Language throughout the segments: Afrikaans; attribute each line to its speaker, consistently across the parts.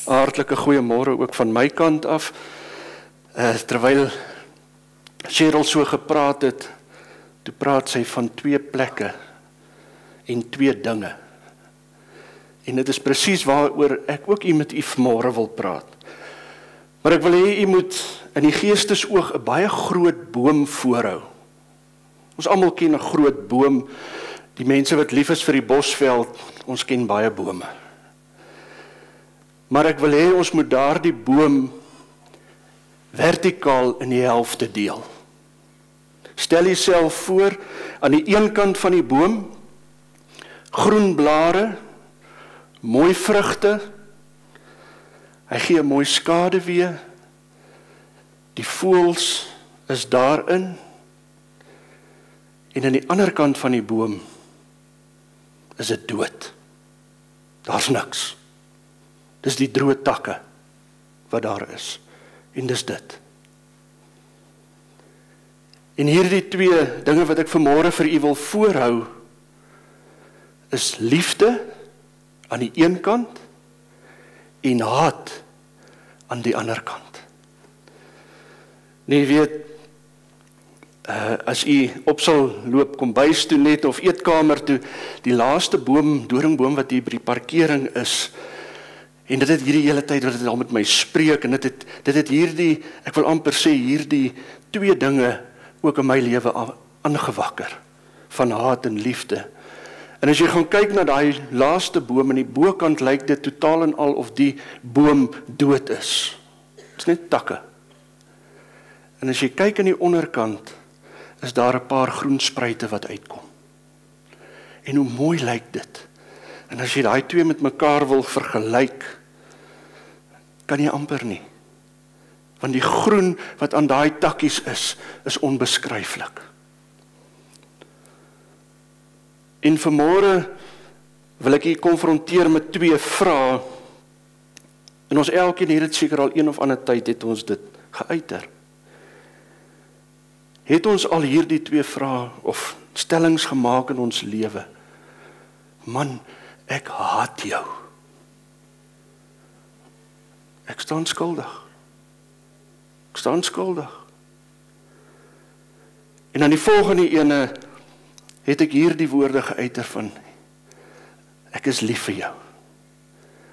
Speaker 1: Hartlike goeiemôre ook van my kant af. Terwyl Cheryl so gepraat het, toe praat sy van 2 plekke en 2 dinge. En dit is presies waaroor ek ook met u vanmôre wil praat. Maar ek wil hê u moet in die geestesoog 'n baie groot boom voorhou. Ons almal ken 'n groot boom. Die mense wat lief is vir die Bosveld, ons ken baie bome. Maar ek wil hê ons moet daardie boom vertikaal in die helfte deel. Stel jouself voor, aan die een kant van die boom, groen blare, mooi vrugte, hy gee 'n mooi skaduwee, die voëls is daarin, en aan die ander kant van die boom is dit dood. Daar's niks. Dis die droë takke wat daar is. En dis dit. En hierdie 2 dinge wat ek vanmôre vir u wil voorhou, is liefde aan die een kant en haat aan die ander kant. Nee, weet, as u op sal loop kombuis toe net of eetkamer toe, die laaste boom, doringboom wat hier by die parkering is, en dit het hierdie hele tyd wat dit al met my spreek, en dit het hierdie, ek wil amper sê, hierdie 2 dinge ook in my lewe aangewakker, van haat en liefde. En as jy gaan kyk na daai laaste boom, en die bokant lyk dit totaal en al of die boom dood is. Dit is net takke. En as jy kyk aan die onderkant, is daar 'n paar groen spruite wat uitkom. En hoe mooi lyk dit. En as jy daai 2 met mekaar wil vergelyk, kan jy amper nie. Want die groen wat aan daai takkies is onbeskryflik. En vanmôre wil ek u konfronteer met 2 vrae. En ons elkeen het dit seker al een of ander tyd het ons dit geuiter. Het ons al hierdie 2 vrae of stellings gemaak in ons lewe? Man, ek haat jou. Ek staan skuldig. Ek staan skuldig. En aan die volgende ene het ek hierdie woorde geuiter van, ek is lief vir jou.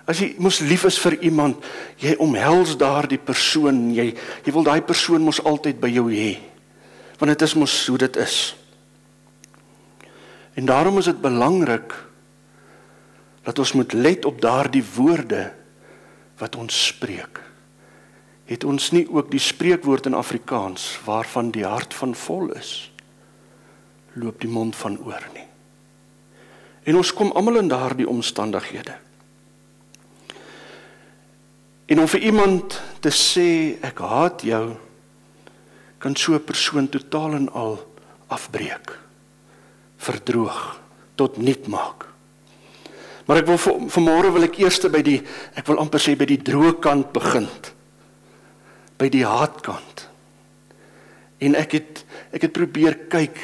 Speaker 1: As jy mos lief is vir iemand, jy omhels daardie persoon, jy wil daai persoon mos altyd by jou hê. Want dit is mos hoe dit is. En daarom is dit belangrik dat ons moet let op daardie woorde wat ons spreek. Het ons nie ook die spreekwoord in Afrikaans, waarvan die hart van vol is, loop die mond van oor nie. En ons kom almal in daardie omstandighede. En om vir iemand te sê, ek haat jou, kan so 'n persoon totaal en al afbreek, verdroog, tot niet maak. Maar ek wil vanmôre wil ek eers ek wil amper sê by die droë kant begin, by die haatkant. En ek het probeer kyk,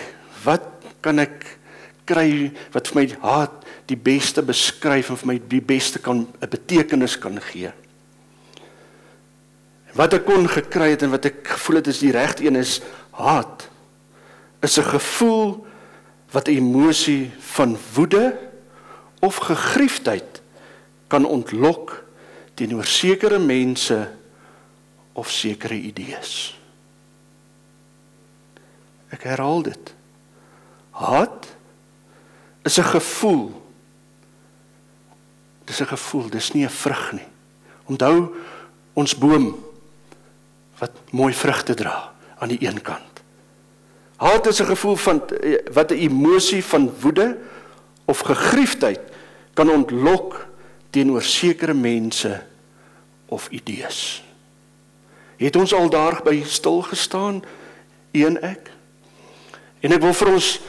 Speaker 1: wat kan ek kry, wat vir my haat die beste beskryf, en vir my die beste 'n betekenis kan gee. Wat ek kon gekry het, en wat ek gevoel het is die regte een, is haat, is 'n gevoel, wat 'n emosie van woede, of gegriefdheid, kan ontlok, teenoor sekere mense, of sekere idees. Ek herhaal dit. Haat is 'n gevoel. Dis 'n gevoel, dis nie 'n vrug nie. Onthou ons boom wat mooi vrugte dra aan die een kant. Haat is 'n gevoel van wat 'n emosie van woede of gegriefdheid kan ontlok teenoor sekere mense of idees. Het ons al daarby stil gestaan, u en ek? En ek wil vir ons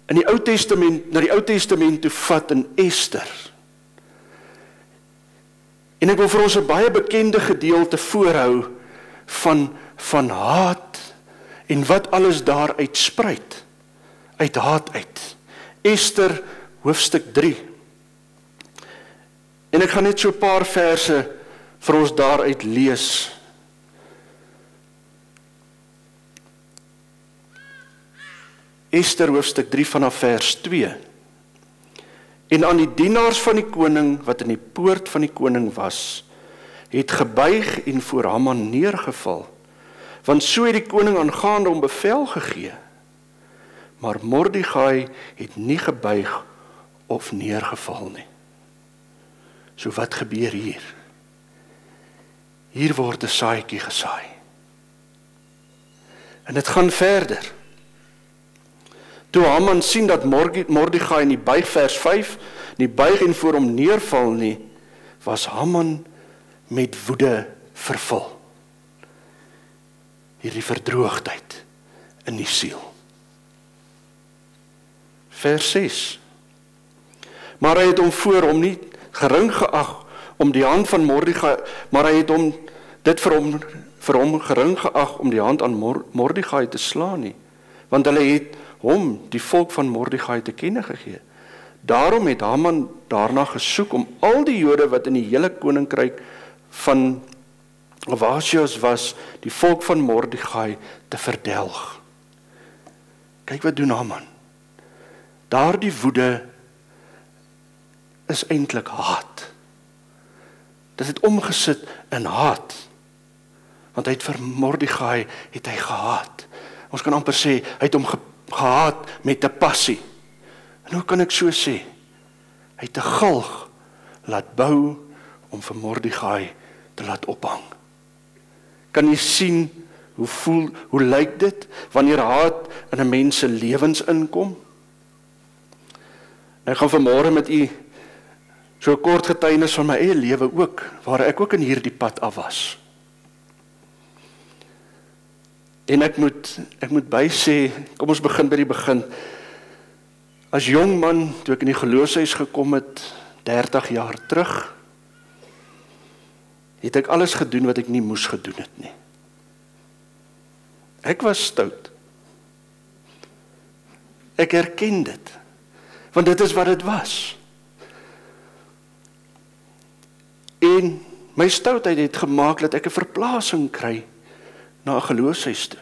Speaker 1: in die Ou Testament, na die Ou Testament toe vat in Ester. En ek wil vir ons 'n baie bekende gedeelte voorhou van haat en wat alles daaruit spruit, uit haat uit. Ester hoofstuk 3. En ek gaan net so 'n paar verse vir ons daaruit lees. Ester hoofstuk 3 vanaf vers 2. En aan die dienaars van die koning, wat in die poort van die koning was, het gebuig en voor Haman neergeval, want so het die koning aangaande hom bevel gegee. Maar Mordegai het nie gebuig of neergeval nie. So wat gebeur hier? Hier word 'n saadjie gesaai. En dit gaan verder. Toe Haman sien dat Mordegai nie buig, vers 5, nie buig en voor hom neerval nie, was Haman met woede vervul. Hierdie verdroogdheid in die siel. Vers 6. Maar hy het hom voor hom nie gering geag om die hand van Mordegai, maar hy het hom dit vir hom gering geag om die hand aan Mordegai te slaan nie, want hulle het hom, die volk van Mordegai, te kenne gegee. Daarom het Haman daarna gesoek om al die Jode wat in die hele koninkryk van Ahasuerus was, die volk van Mordegai, te verdelg. Kyk wat doen Haman. Daardie woede is eintlik haat. Dit het omgesit in haat. Want hy het vir Mordegai het hy gehaat. Ons kan amper sê, hy het hom gehaat met 'n passie. En hoe kan ek so sê? Hy het 'n galg laat bou om vir Mordegai te laat ophang. Kan jy sien hoe lyk dit wanneer haat in 'n mens se lewens inkom? Ek gaan vanmôre met u so 'n kort getuienis van my eie lewe ook, waar ek ook in hierdie pad af was. En ek moet by sê, kom ons begin by die begin. As jong man, toe ek in die geloofshuis gekom het, 30 jaar terug, het ek alles gedoen wat ek nie moes gedoen het nie. Ek was stout. Ek erken dit, want dit is wat dit was. En my stoutheid het gemaak dat ek 'n verplasing kry na 'n geloofshuis toe.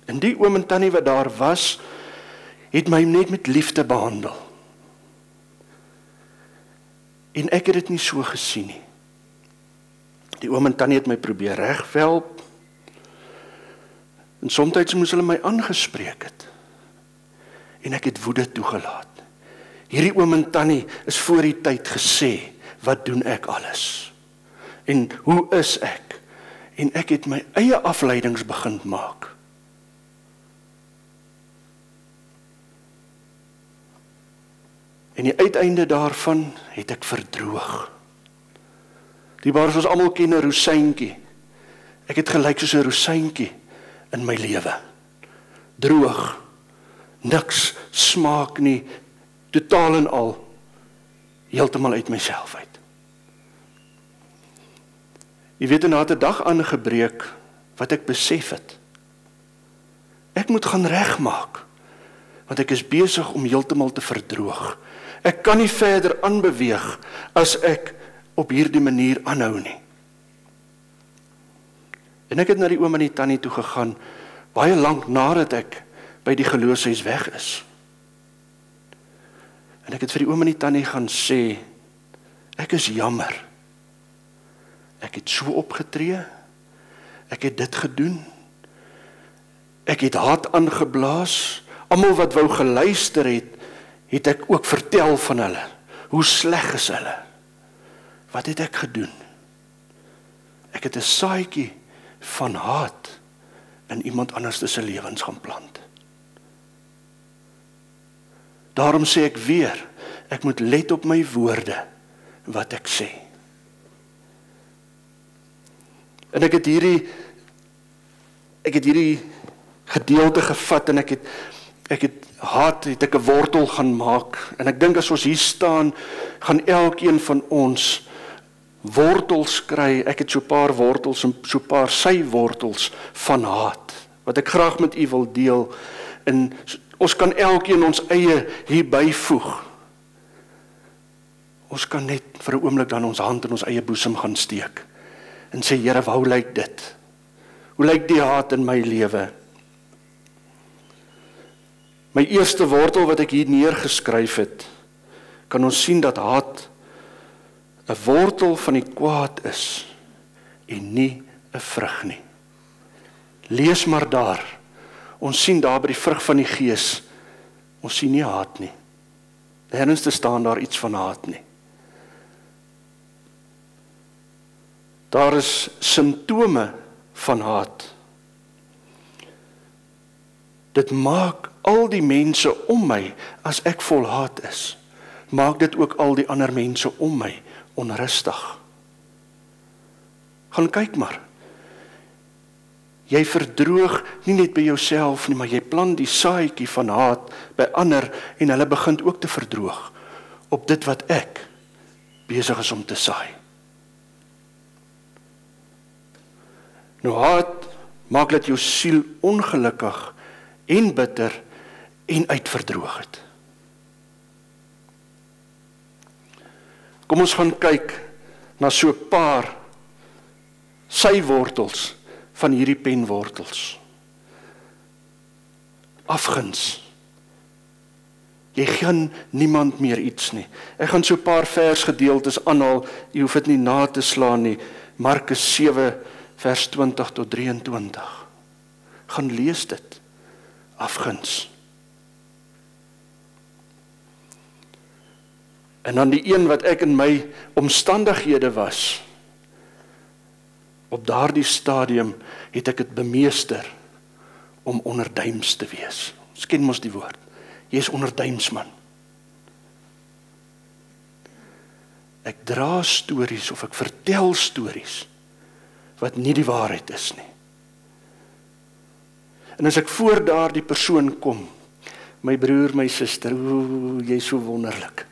Speaker 1: En die oom en tannie wat daar was, het my net met liefde behandel. En ek het dit nie so gesien nie. Die oom en tannie het my probeer reghelp. En soms moes hulle my aangespreek het. En ek het woede toegelaat. Hierdie oom en tannie is voor die tyd gesê, wat doen ek alles? En hoe is ek? En ek het my eie afleidings begin maak. En die uiteinde daarvan het ek verdroog. Die waar ons almal ken 'n rosyntjie. Ek het gelyk soos 'n rosyntjie in my lewe. Droog. Niks smaak nie, totaal en al, heeltemal uit myself uit. Jy weet, en na 'n dag aangebreek wat ek besef het. Ek moet gaan regmaak, want ek is besig om heeltemal te verdroog. Ek kan nie verder aanbeweeg as ek op hierdie manier aanhou nie. En ek het na die oom en die tannie toe gegaan, baie lank nadat ek by die geloofshuis weg is. En ek het vir die oom en die tannie gaan sê, ek is jammer. Ek het so opgetree, ek het dit gedoen, ek het haat aangeblaas, almal wat wou geluister het ek ook vertel van hulle, hoe sleg is hulle. Wat het ek gedoen? Ek het 'n saadjie van haat in iemand anders se lewens gaan plant. Daarom sê ek weer, ek moet let op my woorde, wat ek sê. En ek het hierdie gedeelte gevat en ek het haat, het ek 'n wortel gaan maak. En ek dink as ons hier staan, gaan elkeen van ons wortels kry. Ek het so 'n paar wortels en so 'n paar sywortels van haat, wat ek graag met u wil deel. En ons kan elkeen ons eie hier byvoeg. Ons kan net vir 'n oomblik dan ons hand in ons eie boesem gaan steek en sê, Here, hoe lyk dit? Hoe lyk die haat in my lewe? My eerste wortel wat ek hier neergeskryf het, kan ons sien dat haat 'n wortel van die kwaad is en nie 'n vrug nie. Lees maar daar. Ons sien daar by die vrug van die Gees, ons sien nie haat nie. Nêrens te staan daar iets van haat nie. Daar is simptome van haat. Dit maak al die mense om my, as ek vol haat is, maak dit ook al die ander mense om my onrustig. Gaan kyk maar. Jy verdroog nie net by jouself nie, maar jy plant die saadjie van haat by ander en hulle begin ook te verdroog op dit wat ek besig is om te saai. Nou haat maak dat jou siel ongelukkig en bitter en uitverdroog het. Kom ons gaan kyk na so 'n paar sywortels van hierdie penwortels. Afguns. Jy gaan niemand meer iets nie. Ek gaan so 'n paar versgedeeltes aanhaal, jy hoef dit nie na te slaan nie. Markus 7 vers 20 tot 23. Gaan lees dit. Afguns. En dan die een wat ek in my omstandighede was, op daardie stadium het ek dit bemeester om onderduims te wees. Ons ken mos die woord. Jy is onderduimsman. Ek dra stories of ek vertel stories wat nie die waarheid is nie. En as ek voor daardie persoon kom, my broer, my suster, jy is so wonderlik.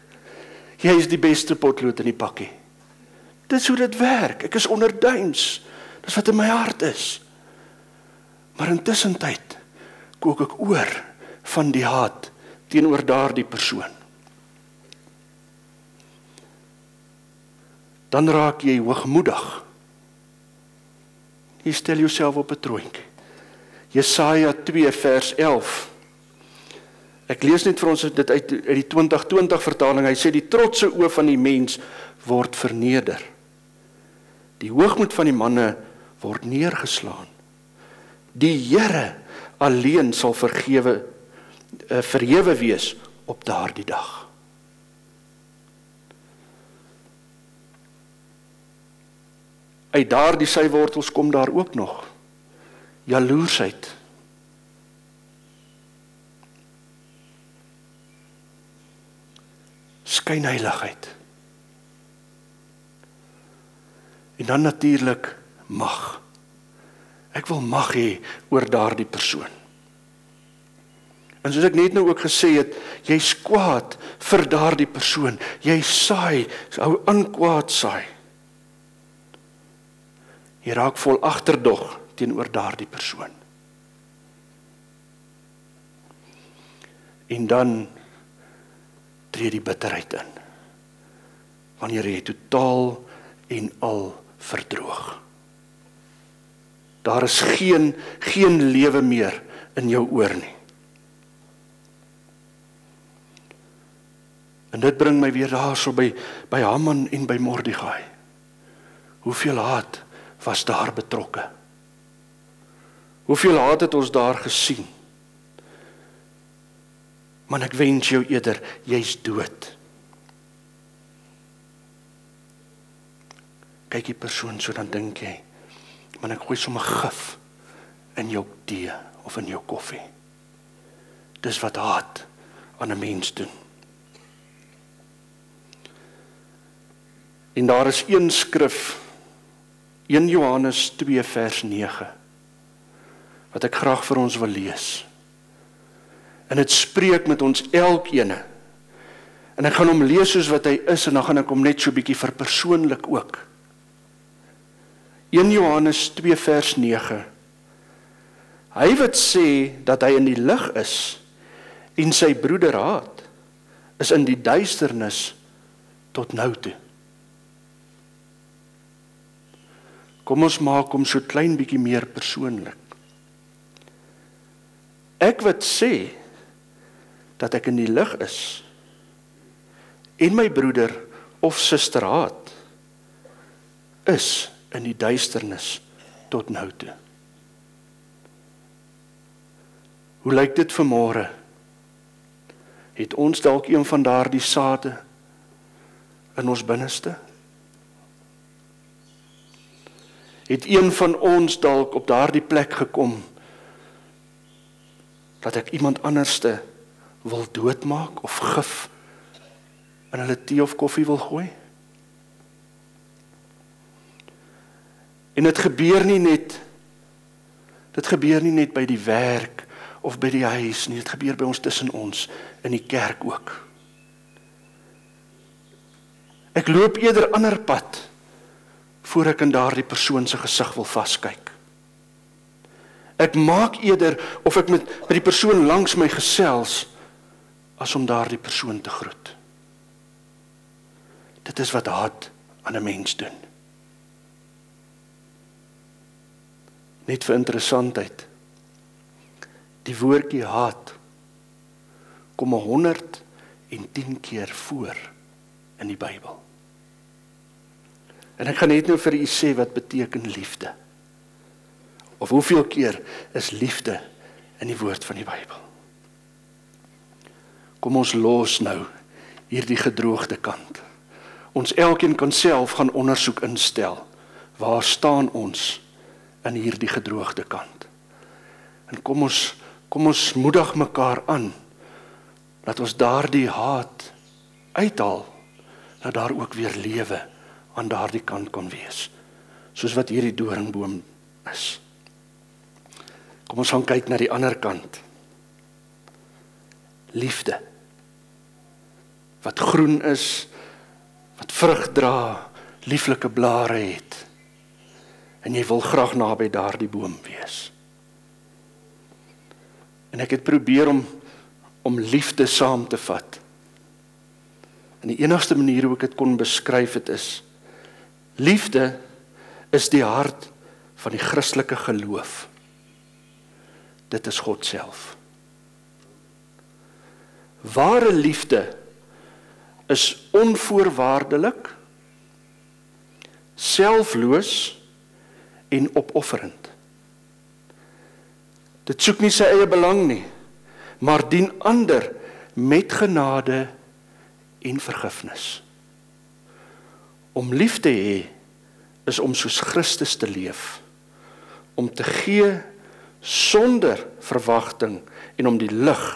Speaker 1: Jy is die beste potlood in die pakkie. Dis hoe dit werk. Ek is onderduims. Dis wat in my hart is. Maar intussen tyd kook ek oor van die haat teenoor daardie persoon. Dan raak jy hoogmoedig. Jy stel jouself op 'n troontjie. Jesaja 2 vers 11. Ek lees net vir ons dit uit die 2020 vertaling. Hy sê, die trotse oë van die mens word verneder. Die hoogmoed van die manne word neergeslaan. Die Here alleen sal verhewe wees op daardie dag. Uit daardie sywortels kom daar ook nog jaloersheid. Skynheiligheid. En dan natuurlik mag. Ek wil mag hê oor daardie persoon. En soos ek net nou ook gesê het, jy's kwaad vir daardie persoon. Jy saai, hou aan kwaad saai. Jy raak vol agterdog teenoor daardie persoon. En dan tree die bitterheid in. Wanneer jy totaal en al verdroog. Daar is geen lewe meer in jou oor nie. En dit bring my weer daarso by Haman en by Mordegai. Hoeveel haat was daar betrokke? Hoeveel haat het ons daar gesien? Maar ek wens jou eerder, jy's dood. Kyk die persoon so, dan dink jy, maar ek gooi sommer gif in jou tee of in jou koffie. Dis wat haat aan 'n mens doen. En daar is een skrif, 1 Johannes 2 vers 9, wat ek graag vir ons wil lees. En dit spreek met ons elkene. En ek gaan hom lees soos wat hy is, en dan gaan ek hom net so bietjie verpersoonlik ook. 1 Johannes 2 vers 9. Hy wat sê dat hy in die lig is, en sy broeder haat, is in die duisternis tot nou toe. Kom ons maak hom so klein bietjie meer persoonlik. Ek wat sê dat ek in die lig is en my broeder of suster haat, is in die duisternis tot nou toe. Hoe lyk dit vanmôre? Het ons dalk een van daardie sade in ons binneste? Het een van ons dalk op daardie plek gekom dat ek iemand anderste wil doodmaak of gif in hulle tee of koffie wil gooi? En dit gebeur nie net by die werk of by die huis nie, dit gebeur by ons tussen ons in die kerk ook. Ek loop eerder ander pad voor ek in daardie persoon se gesig wil vaskyk. Ek maak eerder of ek met die persoon langs my gesels as om daardie persoon te groet. Dit is wat haat aan 'n mens doen. Net vir interessantheid. Die woordjie haat kom 110 keer voor in die Bybel. En ek gaan net nou vir u sê wat beteken liefde. Of hoeveel keer is liefde in die woord van die Bybel. Kom ons los nou hierdie gedroogde kant. Ons elkeen kan self gaan ondersoek instel. Waar staan ons in hierdie gedroogde kant? En kom ons moedig mekaar aan dat ons daardie haat uithaal, dat daar ook weer lewe aan daardie kant kan wees, soos wat hierdie doringboom is. Kom ons gaan kyk na die ander kant. Liefde, wat groen is, wat vrug dra, lieflike blare het, en jy wil graag naby daardie boom wees. En ek het probeer om liefde saam te vat. En die enigste manier hoe ek dit kon beskryf het is, liefde is die hart van die Christelike geloof. Dit is God self. Ware liefde is onvoorwaardelik, selfloos en opofferend. Dit soek nie sy eie belang nie, maar dien ander met genade en vergifnis. Om lief te hê is om soos Christus te leef, om te gee sonder verwagting en om die lig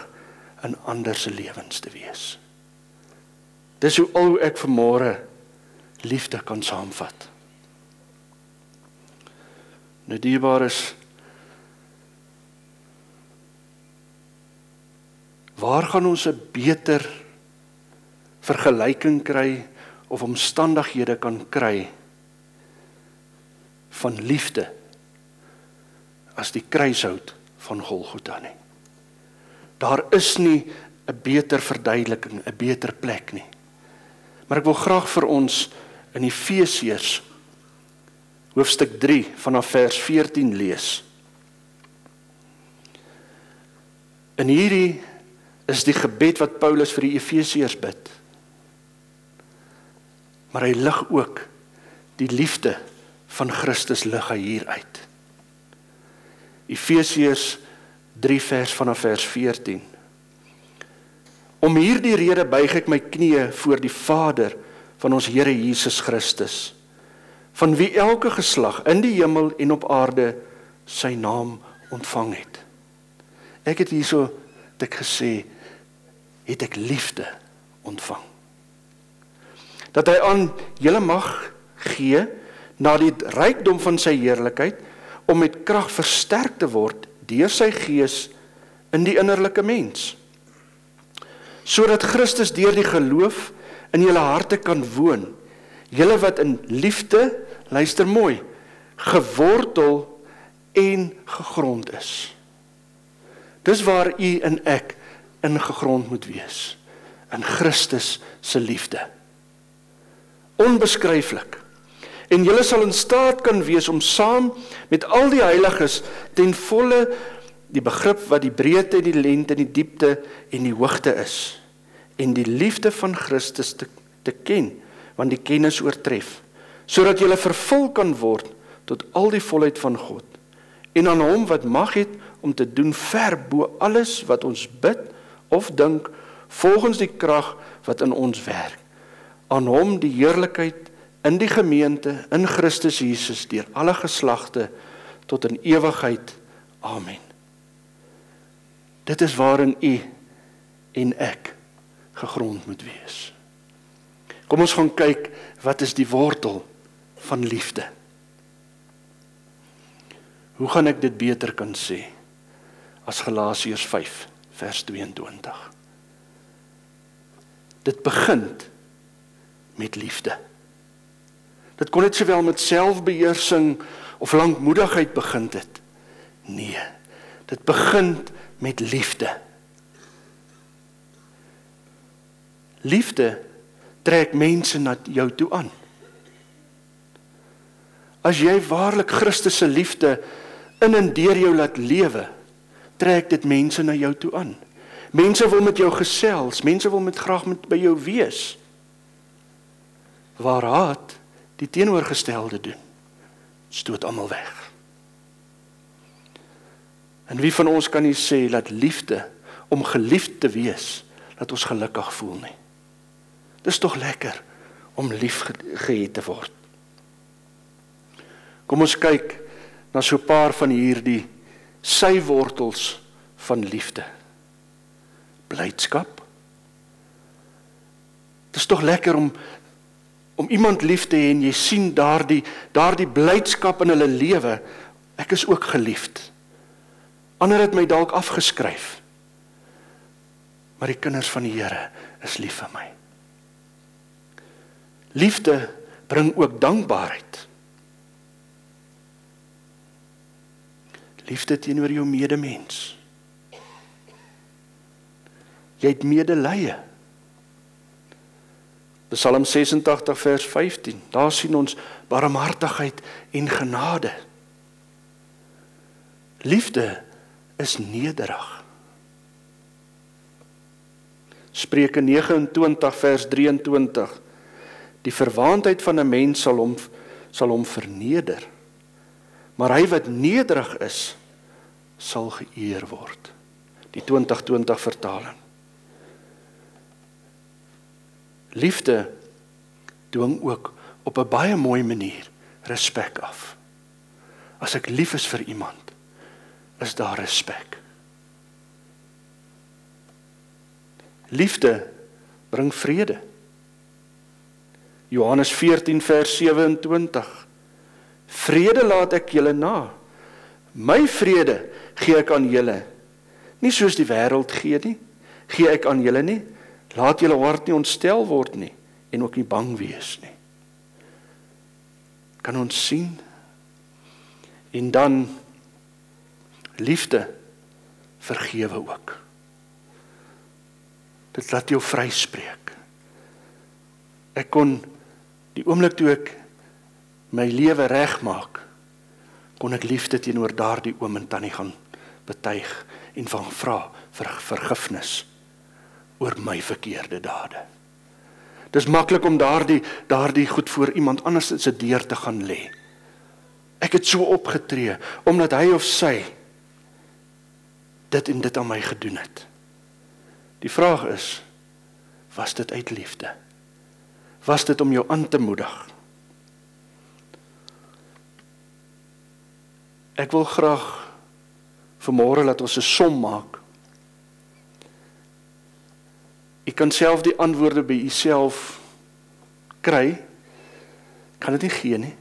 Speaker 1: in ander se lewens te wees. Dis hoe ek vanmôre liefde kan saamvat. Nou dierbares, waar gaan ons 'n beter vergelyking kry of omstandighede kan kry van liefde as die kruishout van Golgotha nie? Daar is nie 'n beter verduideliking, 'n beter plek nie. Maar ek wil graag vir ons in Efesiërs hoofstuk 3 vanaf vers 14 lees. En hierdie is die gebed wat Paulus vir die Efesiërs bid. Maar hy lig ook die liefde van Christus lig hy hier uit. Efesiërs 3 vanaf vers 14. Om hierdie rede buig ek my knieë voor die Vader van ons Here Jesus Christus, van wie elke geslag in die hemel en op aarde sy naam ontvang het. Ek het hierso gesê, het ek liefde ontvang. Dat hy aan julle mag gee, na die rykdom van sy heerlikheid, om met krag versterk te word, deur sy gees in die innerlike mens. Sodat Christus deur die geloof in julle harte kan woon, julle wat in liefde, luister mooi, gewortel en gegrond is. Dis waar u en ek ingegrond moet wees, in Christus se liefde. Onbeskryflik. en julle sal in staat kan wees om saam met al die heiliges ten volle die begrip wat die breedte en die lengte en die diepte en die hoogte is, en die liefde van Christus te ken, want die kennis oortref, sodat julle vervul kan word tot al die volheid van God, en aan hom wat mag het om te doen ver bo alles wat ons bid of dink, volgens die krag wat in ons werk. Aan hom die heerlikheid in die gemeente, in Christus Jesus, deur alle geslagte, tot in ewigheid. Amen. Dit is waarin u en ek gegrond moet wees. Kom ons gaan kyk, wat is die wortel van liefde? Hoe gaan ek dit beter kan sê, as Galasiërs 5, vers 22? Dit begin met liefde. Dit kon net sowel met selfbeheersing of lankmoedigheid begin het. Nee, dit begin met liefde. Liefde trek mense na jou toe aan. As jy waarlik Christus se liefde in en deur jou laat lewe, trek dit mense na jou toe aan. Mense wil met jou gesels, mense wil graag by jou wees. Waar haat die teenoorgestelde doen, stoot almal weg. En wie van ons kan nie sê, dat liefde, om geliefd te wees, laat ons gelukkig voel nie. Dis tog lekker, om lief gehet te word. Kom ons kyk, na so 'n paar van hierdie sywortels van liefde. Blydskap. Dis tog lekker om iemand lief te hê en jy sien daardie blydskap in hulle lewe. Ek is ook geliefd. Ander het my dalk afgeskryf. Maar die kinders van die Here is lief vir my. Liefde bring ook dankbaarheid. Liefde teenoor jou medemens. Jy het medelee. Psalm 86 vers 15, daar sien ons barmhartigheid en genade. Liefde is nederig. Spreuke 29 vers 23, die verwaandheid van 'n mens sal hom verneder, maar hy wat nederig is, sal geëer word. Die 2020 vertaling. Liefde dwing ook op 'n baie mooi manier respek af. As ek lief is vir iemand, is daar respek. Liefde bring vrede. Johannes 14 vers 27. Vrede laat ek julle na. My vrede gee ek aan julle. Nie soos die wêreld gee nie, gee ek aan julle nie. Laat julle hart nie ontstel word nie, en ook nie bang wees nie. Kan ons sien? En dan, liefde, vergewe ook. Dit laat jou vryspreek. Ek kon, die oomblik toe ek my lewe regmaak, kon ek liefde teenoor daardie oom en tannie gaan betuig, en van vra vir vergifnis, oor my verkeerde dade. Dis maklik om daardie goed voor iemand anders in sy deur te gaan lê. Ek het so opgetree, omdat hy of sy dit en dit aan my gedoen het. Die vraag is, was dit uit liefde? Was dit om jou aan te moedig? Ek wil graag vanmôre laat ons 'n som maak. Jy kan self die antwoorde by jouself kry. Kan dit nie gee nie.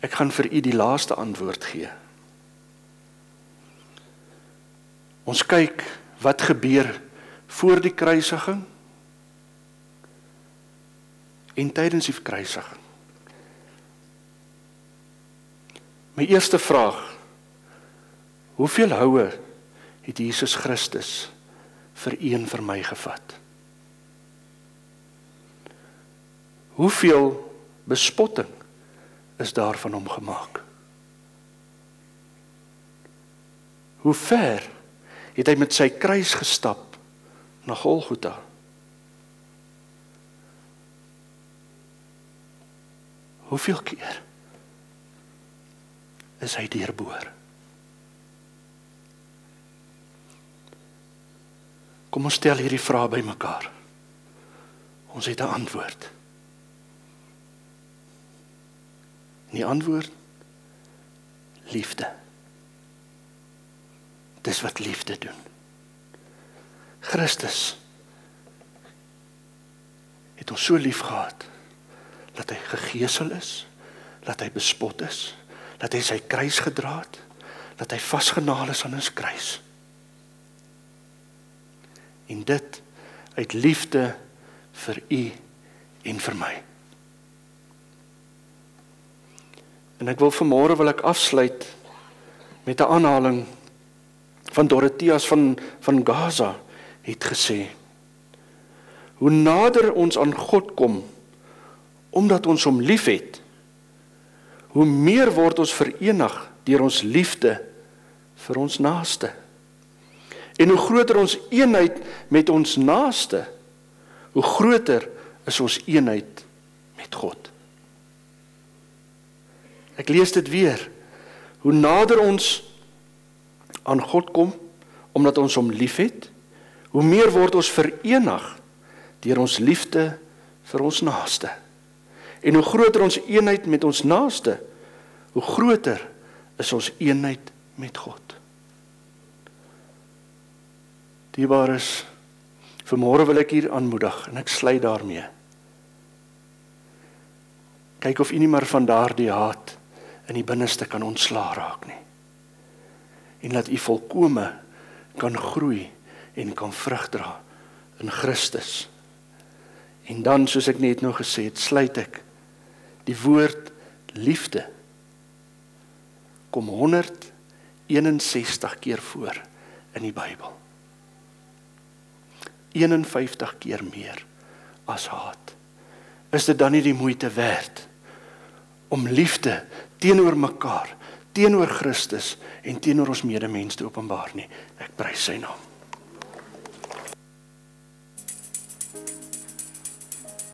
Speaker 1: Ek gaan vir u die laaste antwoord gee. Ons kyk wat gebeur voor die kruisiging en tydens die kruisiging. My eerste vraag: hoeveel houe het Jesus Christus vir u en vir my gevat? Hoeveel bespotting is daar van hom gemaak. Hoe ver het hy met sy kruis gestap na Golgotha? Hoeveel keer is hy deurboor? Kom ons stel hierdie vrae by mekaar. Ons het 'n antwoord. En die antwoord, liefde. Dis wat liefde doen. Christus het ons so lief gehad, dat hy gegeesel is, dat hy bespot is, dat hy sy kruis gedra het, dat hy vasgenaal is aan 'n kruis. En dit uit liefde vir u en vir my. En ek wil vanmôre wil ek afsluit met 'n aanhaling van Dorotheus van Gaza het gesê: hoe nader ons aan God kom, omdat ons hom liefhet, hoe meer word ons verenig deur ons liefde vir ons naaste. En hoe groter ons eenheid met ons naaste, hoe groter is ons eenheid met God. Ek lees dit weer. Hoe nader ons aan God kom, omdat ons hom liefhet, hoe meer word ons verenig deur ons liefde vir ons naaste. En hoe groter ons eenheid met ons naaste, hoe groter is ons eenheid met God. Dierbares, vanmôre wil ek hier aanmoedig, en ek sluit daarmee. Kyk of u nie maar van daardie haat in die binneste kan ontslaa raak nie. En laat u volkome kan groei en kan vrug dra in Christus. En dan, soos ek net nou gesê het, sluit ek die woord liefde kom 161 keer voor in die Bybel. 51 keer meer as haat. Is dit dan nie die moeite werd om liefde teenoor mekaar, teenoor Christus en teenoor ons medemens te openbaar nie? Ek prys sy naam.